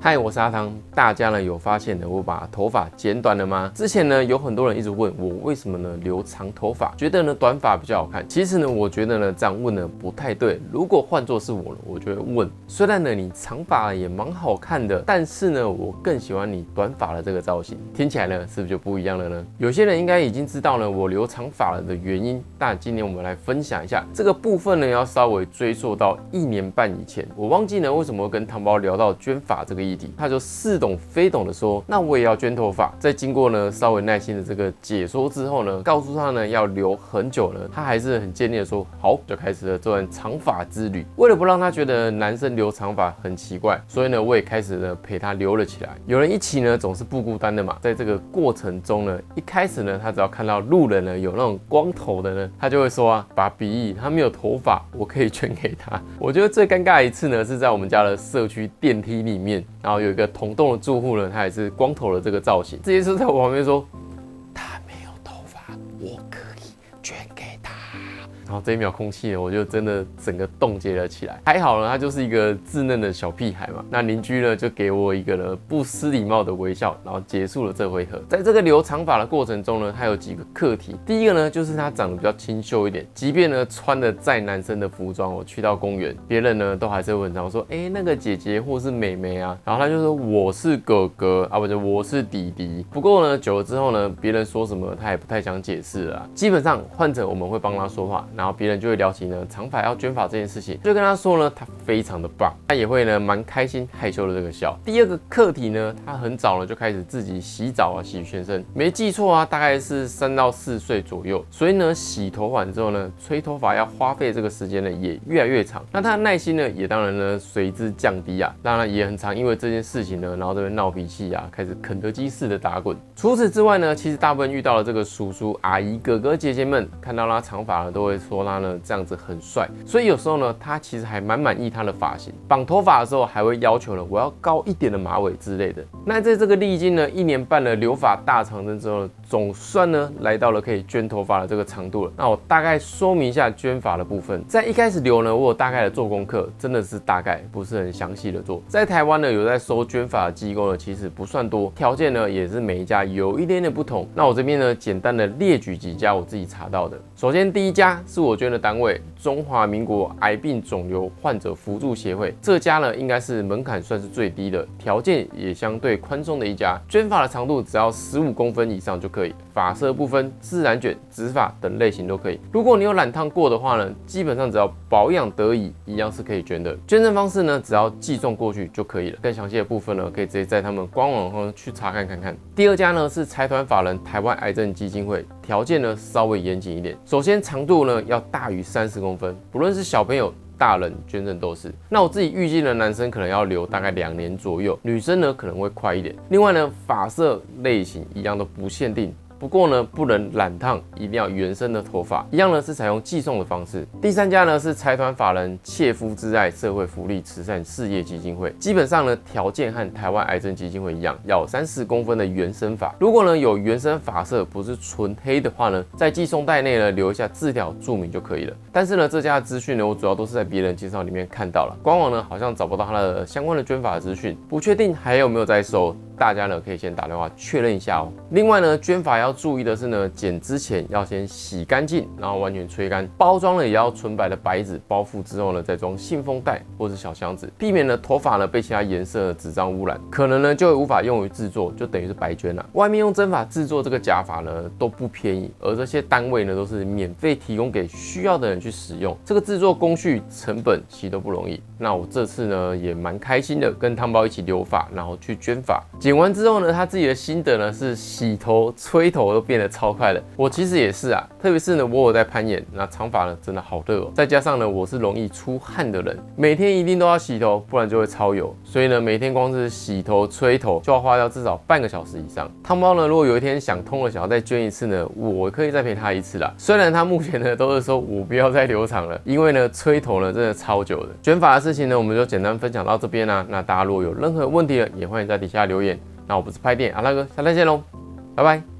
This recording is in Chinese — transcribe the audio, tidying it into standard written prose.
嗨，我是阿汤。大家呢有发现呢，我把头发剪短了吗？之前呢有很多人一直问我为什么呢留长头发，觉得呢短发比较好看。其实呢，我觉得呢这样问呢不太对。如果换作是我呢，我就会问：虽然呢你长发也蛮好看的，但是呢我更喜欢你短发的这个造型。听起来呢是不是就不一样了呢？有些人应该已经知道呢我留长发了的原因，但今天我们来分享一下这个部分呢，要稍微追溯到1年半以前。我忘记呢为什么会跟汤包聊到捐发这个议题，他就似懂非懂的说，那我也要捐头发。在经过呢稍微耐心的这个解说之后呢，告诉他呢要留很久呢，他还是很坚定的说好，就开始了这段长发之旅。为了不让他觉得男生留长发很奇怪，所以呢我也开始呢陪他留了起来。有人一起呢总是不孤单的嘛，在这个过程中呢，一开始呢他只要看到路人呢有那种光头的呢，他就会说啊，把比喻他没有头发，我可以捐给他。我觉得最尴尬的一次呢是在我们家的社区电梯里面，然后有一个同栋的住户呢，他也是光头的这个造型，直接是在我旁边说，他没有头发，我可以捐给他。然后这一秒空气呢，我就真的整个冻结了起来。还好呢，他就是一个稚嫩的小屁孩嘛。那邻居呢就给我一个呢不失礼貌的微笑，然后结束了这回合。在这个留长发的过程中呢，他有几个课题。第一个呢，就是他长得比较清秀一点，即便呢穿的再男生的服装，我去到公园，别人呢都还是会很常说，那个姐姐或是妹妹啊，然后他就说我是哥哥啊，不是我是弟弟。不过呢，久了之后呢，别人说什么他也不太想解释了啊。基本上换成我们会帮他说话，然后别人就会聊起呢长发要捐发这件事情，就跟他说呢，他非常的棒，他也会呢蛮开心害羞的这个笑。第二个课题呢，他很早呢就开始自己洗澡啊，洗全身，没记错啊，大概是3到4岁左右。所以呢，洗头完之后呢，吹头发要花费这个时间呢也越来越长，那他的耐心呢也当然呢随之降低啊，当然也很常因为这件事情呢，然后这边闹脾气啊，开始肯德基式的打滚。除此之外呢，其实大部分遇到了这个叔叔阿姨哥哥姐姐们，看到他长发呢，都会说他呢这样子很帅，所以有时候呢，他其实还蛮满意他的发型。绑头发的时候还会要求呢，我要高一点的马尾之类的。那在这个历经呢1年半的留发大长征之后呢，总算呢来到了可以捐头发的这个长度了。那我大概说明一下捐发的部分。在一开始留呢，我有大概的做功课，真的是大概，不是很详细的做。在台湾呢，有在收捐发的机构呢，其实不算多，条件呢也是每一家有一点点不同。那我这边呢，简单的列举几家我自己查到的。首先第一家是我捐的单位，中华民国癌病肿瘤患者扶助协会。这家呢，应该是门槛算是最低的，条件也相对宽松的一家。捐发的长度只要15公分以上就可以，发色不分，自然卷、直发等类型都可以。如果你有染烫过的话呢，基本上只要保养得宜，一样是可以捐的。捐赠方式呢，只要寄送过去就可以了。更详细的部分呢，可以直接在他们官网上去查看看看。第二家呢是财团法人台湾癌症基金会，条件呢稍微严谨一点。首先长度呢要大于30公分，不论是小朋友、大人捐赠都是。那我自己预计呢，男生可能要留大概2年左右，女生呢可能会快一点。另外呢，发色类型一样都不限定。不过呢，不能染烫，一定要原生的头发。一样呢是采用寄送的方式。第三家呢是财团法人切肤之爱社会福利慈善事业基金会。基本上呢条件和台湾癌症基金会一样，要30公分的原生发。如果呢有原生发色，不是纯黑的话呢，在寄送袋内呢留一下字条注明就可以了。但是呢这家的资讯呢，我主要都是在别人介绍里面看到了，官网呢好像找不到它的相关的捐发资讯，不确定还有没有在收。大家呢可以先打电话确认一下哦。另外呢，捐发要注意的是呢，剪之前要先洗干净，然后完全吹干。包装呢也要纯白的白纸包覆之后呢，再装信封袋或是小箱子，避免呢头发呢被其他颜色的纸张污染，可能呢就会无法用于制作，就等于是白捐了。外面用真发制作这个假发呢都不便宜，而这些单位呢都是免费提供给需要的人去使用，这个制作工序成本其实都不容易。那我这次呢也蛮开心的，跟汤包一起留发，然后去捐发。剪完之后呢，他自己的心得呢是洗头、吹头都变得超快了。我其实也是啊，特别是呢，我有在攀岩，那长发呢真的好热哦。再加上呢，我是容易出汗的人，每天一定都要洗头，不然就会超油。所以呢，每天光是洗头、吹头就要花掉至少半个小时以上。汤包呢，如果有一天想通了，想要再捐一次呢，我可以再陪他一次啦。虽然他目前呢都是说我不要再留长了，因为呢吹头呢真的超久的。捐发的事情呢，我们就简单分享到这边啦。那大家如果有任何问题呢，也欢迎在底下留言。那我不是拍电影阿拉哥，下次见喽，拜拜。